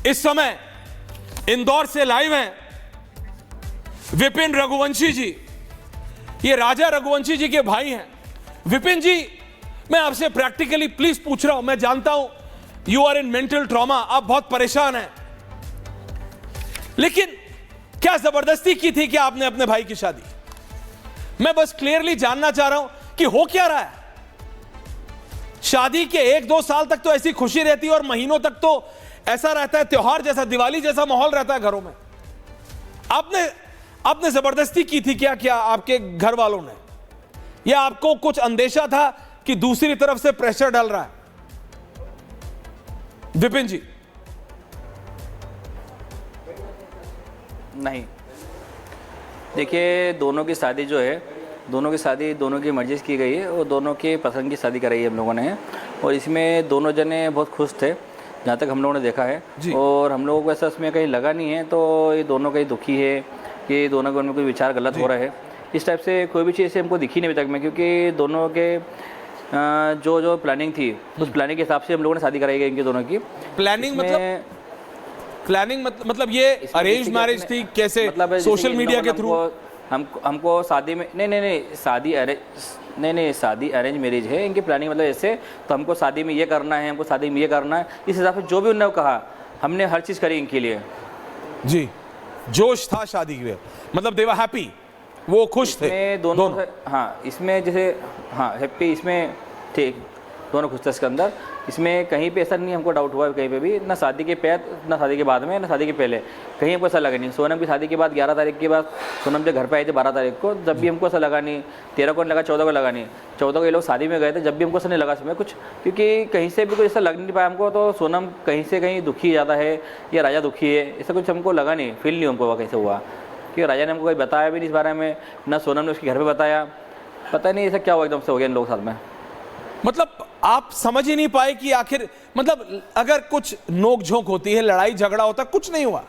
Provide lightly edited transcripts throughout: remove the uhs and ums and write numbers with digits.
इस समय इंदौर से लाइव हैं विपिन रघुवंशी जी। ये राजा रघुवंशी जी के भाई हैं। विपिन जी, मैं आपसे प्रैक्टिकली प्लीज पूछ रहा हूं, मैं जानता हूं you are in mental trauma, आप बहुत परेशान हैं, लेकिन क्या जबरदस्ती की थी क्या आपने अपने भाई की शादी? मैं बस क्लियरली जानना चाह रहा हूं कि हो क्या रहा है। शादी के 1-2 साल तक तो ऐसी खुशी रहती है और महीनों तक तो ऐसा रहता है, त्योहार जैसा, दिवाली जैसा माहौल रहता है घरों में। आपने जबरदस्ती की थी क्या क्या आपके घर वालों ने, या आपको कुछ अंदेशा था कि दूसरी तरफ से प्रेशर डाल रहा है? विपिन जी। नहीं, देखिए, दोनों की शादी जो है, दोनों की शादी दोनों की मर्जी से की गई है और दोनों की पसंद की शादी कराई है हम लोगों ने, और इसमें दोनों जने बहुत खुश थे जहाँ तक हम लोगों ने देखा है। और हम लोगों को ऐसा इसमें कहीं लगा नहीं है तो ये दोनों कहीं दुखी है कि दोनों के उनमें कोई विचार गलत हो रहा है, इस टाइप से कोई भी चीज़ से हमको दिखी नहीं अभी तक में, क्योंकि दोनों के जो प्लानिंग थी उस प्लानिंग के हिसाब से हम लोगों ने शादी कराई गई इनकी दोनों की। प्लानिंग मतलब ये अरेंज मैरिज थी कैसे? मतलब सोशल मीडिया के थ्रू? हमको शादी में नहीं, शादी अरेंज मैरिज है इनकी प्लानिंग। मतलब ऐसे तो हमको शादी में ये करना है, हमको शादी में ये करना है, इस हिसाब से जो भी उन्होंने कहा हमने हर चीज़ करी इनके लिए। जी, जोश था शादी के, मतलब दे वर हैप्पी, वो खुश थे दोनों। हाँ, इसमें जैसे हाँ हैप्पी, इसमें ठीक दोनों खुश थे इसके अंदर। इसमें कहीं पे ऐसा नहीं हमको डाउट हुआ कहीं पे भी, ना शादी के पहले, ना शादी के बाद में, ना शादी के पहले, कहीं हमको ऐसा लगा नहीं। सोनम की शादी के बाद 11 तारीख के बाद सोनम जब घर पे आए थे 12 तारीख को, जब भी हमको ऐसा लगा नहीं, 13 को नहीं लगा, 14 को लगा नहीं, 14 को ये लोग शादी में गए थे, जब भी हमको ऐसा नहीं लगा समय कुछ, क्योंकि कहीं से भी कुछ ऐसा लग नहीं पाया हमको। तो सोनम कहीं से कहीं दुखी ज़्यादा है या राजा दुखी है, ऐसा कुछ हमको लगा नहीं, फील नहीं हमको कैसे हुआ, क्योंकि राजा ने हमको कोई बताया भी नहीं इस बारे में, ना सोनम ने उसके घर पर बताया। पता नहीं ऐसा क्या हुआ, एकदम से हो गया इन लोगों के साथ में। मतलब आप समझ ही नहीं पाए कि आखिर, मतलब अगर कुछ नोक झोंक होती है, लड़ाई झगड़ा होता, कुछ नहीं हुआ?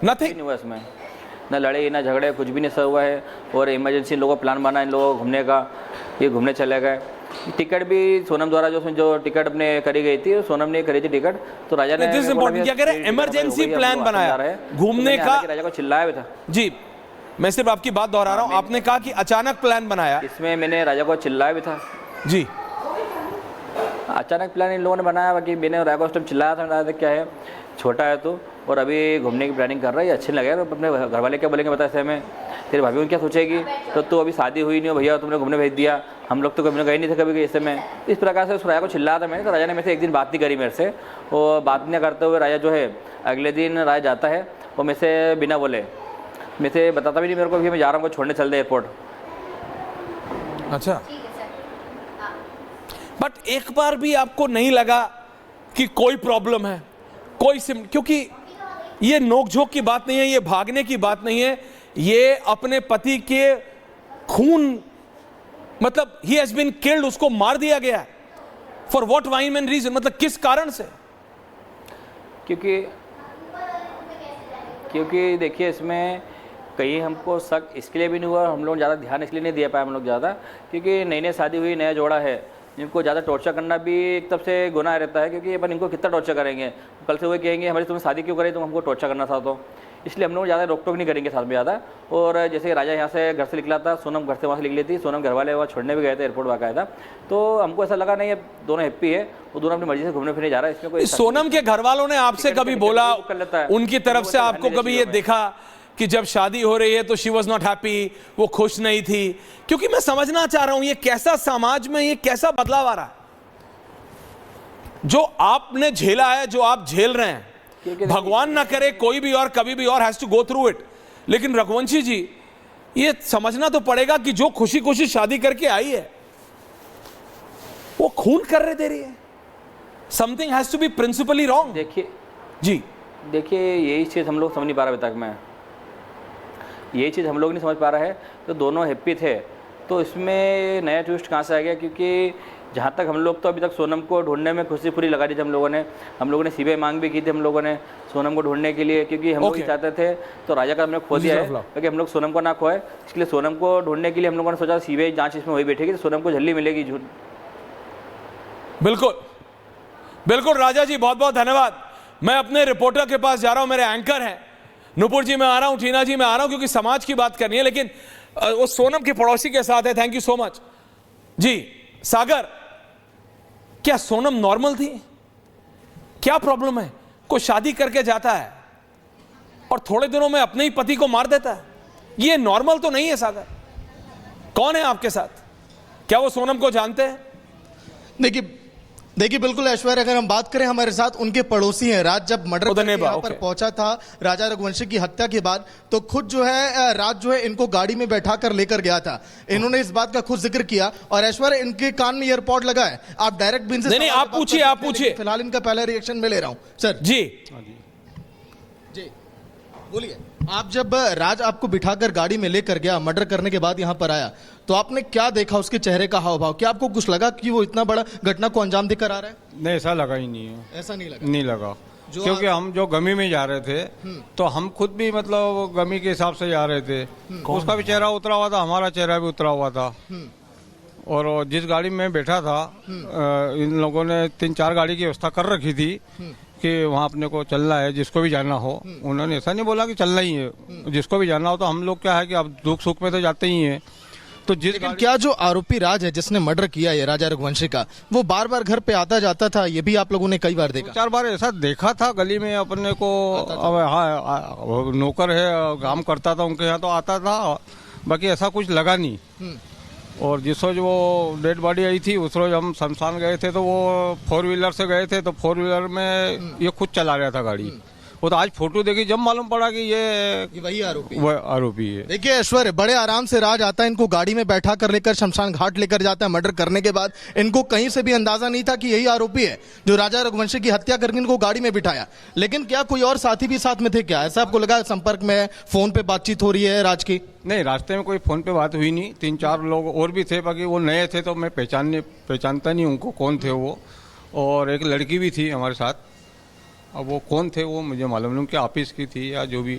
नथिंग नहीं हुआ इसमें, ना लड़े ना झगड़े, कुछ भी नहीं ऐसा हुआ है। और इमरजेंसी इन लोगों का प्लान बना इन लोगों को घूमने का, ये घूमने चले गए। टिकट भी सोनम द्वारा जो टिकट अपने करी गई थी, सोनम ने करी थी टिकट, तो राजा ने क्या कह रहे हैं, इमरजेंसी प्लान बनाया घूमने का, राजा को चिल्लाया भी था। जी, मैं सिर्फ आपकी बात दोहरा रहा हूं, आपने कहा कि अचानक प्लान बनाया, इसमें मैंने राजा को चिल्लाया भी था। जी, अचानक प्लान इन लोगों ने बनाया, बाकी मैंने राजा को उस टाइम चिल्लाया था, राजा क्या है छोटा है तो, और अभी घूमने की प्लानिंग कर रहा है, अच्छे लगे, तो अपने घर वाले क्या बोलेंगे बता, ऐसे में तेरे भाभी क्या सोचेगी, तो अभी शादी हुई नहीं हो भैया, तुमने घूमने भेज दिया, हम लोग तो कभी गए नहीं थे कभी ऐसे में। इस प्रकार से उस राजा को चिल्लाया था मैंने, तो राजा ने मेरे से एक दिन बात नहीं करी मेरे से, और बात नहीं करते हुए राजा जो है अगले दिन राजा जाता है, वो मेरे से बिना बोले, मैं से बताता भी नहीं मेरे को कि मैं जा रहा हूँ, छोड़ने चल दे एयरपोर्ट। अच्छा, बट एक बार भी आपको नहीं लगा कि कोई प्रॉब्लम है, क्योंकि ये नोकझोंक की बात नहीं है, ये भागने की बात नहीं है, ये अपने पति के खून, मतलब ही हैज बीन किल्ड, उसको मार दिया गया है, फॉर व्हाट वाइम एंड रीजन, मतलब किस कारण से? क्योंकि देखिए, इसमें कहीं हमको शक इसके लिए भी नहीं हुआ, हम लोग ज़्यादा ध्यान इसलिए नहीं दे पाए हम लोग ज़्यादा, क्योंकि नई शादी हुई, नया जोड़ा है, इनको ज़्यादा टॉर्चर करना भी एक तरफ से गुनाह रहता है, क्योंकि अपन इनको कितना टॉर्चर करेंगे, कल से वो कहेंगे हमारी तुमने शादी क्यों करी, तुम हमको टॉर्चर करना था, तो इसलिए हम लोग ज़्यादा रोक टोक नहीं करेंगे साथ में ज़्यादा। और जैसे राजा यहाँ से घर से निकला था, सोनम घर से वहाँ से निकली थी, सोनम घर वाले वहाँ छोड़ने भी गए थे एयरपोर्ट बाकायदा, तो हमको ऐसा लगा नहीं, दोनों हैप्पी है, वो दोनों अपनी मर्जी से घूमने फिरने जा रहा है, इसमें कोई। सोनम के घर वालों ने आपसे कभी बोला, उनकी तरफ से आपको कभी ये देखा कि जब शादी हो रही है तो शी वॉज नॉट हैप्पी, वो खुश नहीं थी? क्योंकि मैं समझना चाह रहा हूं ये कैसा समाज में, ये कैसा बदलाव आ रहा है, जो आपने झेला है, जो आप झेल रहे हैं, भगवान ना करे कोई भी और कभी भी और has to go through it, लेकिन रघुवंशी जी ये समझना तो पड़ेगा कि जो खुशी खुशी शादी करके आई है वो खून कर दे रही है, something has to be principally wrong. देखिए यही चीज़ हम लोग समझ नहीं पा रहे अभी तक में, यही चीज़ हम लोग नहीं समझ पा रहा है। तो दोनों हैप्पी थे, तो इसमें नया ट्विस्ट कहाँ से आ गया, क्योंकि जहाँ तक हम लोग तो अभी तक सोनम को ढूंढने में खुशी पूरी लगा दी थी हम लोगों ने सीबीआई मांग भी की थी हम लोगों ने सोनम को ढूंढने के लिए, क्योंकि हम लोग चाहते थे, तो राजा का हमने खो दिया है क्योंकि हम लोग सोनम को ना खोए, इसलिए सोनम को ढूंढने के लिए हम लोगों ने सोचा सीबीआई जांच इसमें वही बैठेगी तो सोनम को जल्दी मिलेगी। बिल्कुल, बिल्कुल राजा जी, बहुत बहुत धन्यवाद। मैं अपने रिपोर्टर के पास जा रहा हूं, मेरे एंकर हैं नुपुर जी, मैं आ रहा हूं, टीना जी मैं आ रहा हूं, क्योंकि समाज की बात करनी है, लेकिन वो सोनम के पड़ोसी के साथ है। थैंक यू सो मच जी। सागर, क्या सोनम नॉर्मल थी? क्या प्रॉब्लम है? कोई शादी करके जाता है और थोड़े दिनों में अपने ही पति को मार देता है, ये नॉर्मल तो नहीं है। सागर, कौन है आपके साथ? क्या वो सोनम को जानते हैं? देखिए बिल्कुल ऐश्वर्या, अगर हम बात करें हमारे साथ उनके पड़ोसी हैं राज, जब मर्डर करके यहाँ पर पहुंचा था राजा रघुवंशी की हत्या के बाद, तो खुद जो है राज जो है इनको गाड़ी में बैठा कर लेकर गया था। इन्होंने इस बात का खुद जिक्र किया और ऐश्वर्या इनके कान में ईयरपॉड लगा है। आप डायरेक्ट भी इनसे नहीं, आप पूछिए। फिलहाल इनका पहला रिएक्शन मैं ले रहा हूं सर। जी बोलिए, आप जब राज आपको बिठाकर गाड़ी में लेकर गया, मर्डर करने के बाद यहाँ पर आया, तो आपने क्या देखा उसके चेहरे का हाव भाव? क्या आपको कुछ लगा कि वो इतना बड़ा घटना को अंजाम देकर आ रहा है? नहीं, ऐसा लगा ही नहीं है। ऐसा नहीं लगा क्योंकि हम जो गमी में जा रहे थे तो हम खुद भी मतलब गमी के हिसाब से जा रहे थे। उसका भी चेहरा उतरा हुआ था, हमारा चेहरा भी उतरा हुआ था। और जिस गाड़ी में बैठा था, इन लोगों ने 3-4 गाड़ी की व्यवस्था कर रखी थी कि वहाँ अपने को चलना है, जिसको भी जाना हो। उन्होंने ऐसा नहीं बोला कि चलना ही है, जिसको भी जाना हो। तो हम लोग क्या है कि अब दुख सुख में तो जाते ही हैं। तो क्या जो आरोपी राज है जिसने मर्डर किया है राजा रघुवंशी का, वो बार बार घर पे आता जाता था? ये भी आप लोगों ने कई बार देखा? 4 बार ऐसा देखा था गली में अपने को। हाँ, नौकर है, काम करता था उनके यहाँ, तो आता था। बाकी ऐसा कुछ लगा नहीं। और जिस रोज वो डेड बॉडी आई थी, उस रोज हम शमशान गए थे, तो वो 4 व्हीलर से गए थे। तो 4 व्हीलर में ये खुद चला रहा था गाड़ी। वो तो आज फोटो देखी जब मालूम पड़ा कि ये वही आरोपी है। देखिए ऐश्वर्य, बड़े आराम से राज आता है, इनको गाड़ी में बैठा कर लेकर शमशान घाट लेकर जाता है मर्डर करने के बाद। इनको कहीं से भी अंदाजा नहीं था कि यही आरोपी है जो राजा रघुवंशी की हत्या करके इनको गाड़ी में बिठाया। लेकिन क्या कोई और साथी भी साथ में थे? क्या ऐसा आपको लगा? संपर्क में फोन पे बातचीत हो रही है राज की? नहीं, रास्ते में कोई फोन पे बात हुई नहीं। 3-4 लोग और भी थे, बाकी वो नए थे तो मैं पहचानता नहीं उनको, कौन थे वो। और एक लड़की भी थी हमारे साथ। अब वो कौन थे वो मुझे मालूम नहीं, उनके ऑफिस की थी या जो भी।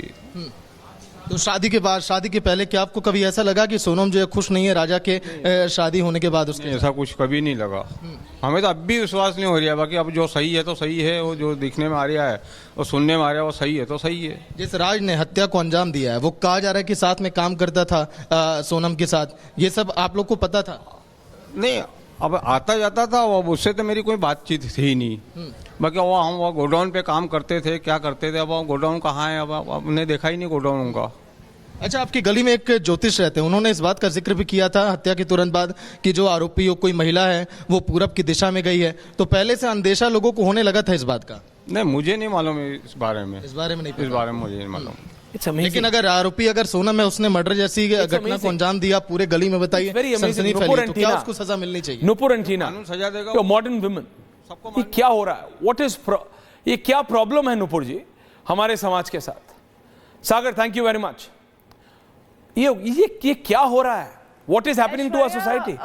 तो शादी के बाद, शादी के पहले क्या आपको कभी ऐसा लगा कि सोनम जो है खुश नहीं है राजा के शादी होने के बाद उसके? ऐसा कुछ कभी नहीं लगा। हमें तो अब भी विश्वास नहीं हो रहा है। बाकी अब जो सही है तो सही है, वो जो दिखने में आ रहा है और सुनने में आ रहा है वो सही है तो सही है। जिस राज ने हत्या को अंजाम दिया है, वो कहा जा रहा है कि साथ में काम करता था सोनम के साथ। ये सब आप लोग को पता था? नहीं, अब आता जाता था, अब उससे तो मेरी कोई बातचीत थी ही नहीं। बाकी वो हम वो गोडाउन पे काम करते थे, क्या करते थे। अब गोडाउन कहाँ है, अब हमने देखा ही नहीं गोडाउन उनका। अच्छा, आपकी गली में एक ज्योतिष रहते हैं, उन्होंने इस बात का जिक्र भी किया था हत्या के तुरंत बाद कि जो आरोपी हो कोई महिला है वो पूरब की दिशा में गई है। तो पहले से अंदेशा लोगों को होने लगा था इस बात का? नहीं, मुझे नहीं मालूम इस बारे में। इस बारे में नहीं, इस बारे में मुझे नहीं मालूम। लेकिन अगर आरोपी अगर सोनम है, उसने मर्डर जैसी घटना को अंजाम दिया पूरे गली में, बताइए सनसनी फैली, तो क्या उसको सजा मिलनी चाहिए? नुपुर एंड टीना, सजा देगा मॉडर्न वुमेन। ये क्या हो रहा है? व्हाट इज ये क्या प्रॉब्लम है नुपुर जी हमारे समाज के साथ? Sagar, thank you very much. ये क्या हो रहा है? What is happening to our society?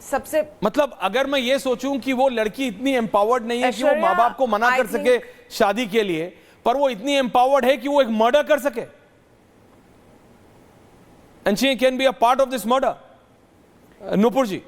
सबसे मतलब अगर मैं ये सोचूं कि वो लड़की इतनी एम्पावर्ड नहीं है कि वो माँ बाप को मना कर सके शादी के लिए, पर वो इतनी एम्पावर्ड है कि वो एक मर्डर कर सके, and she can be a part of this murder. Nupur ji,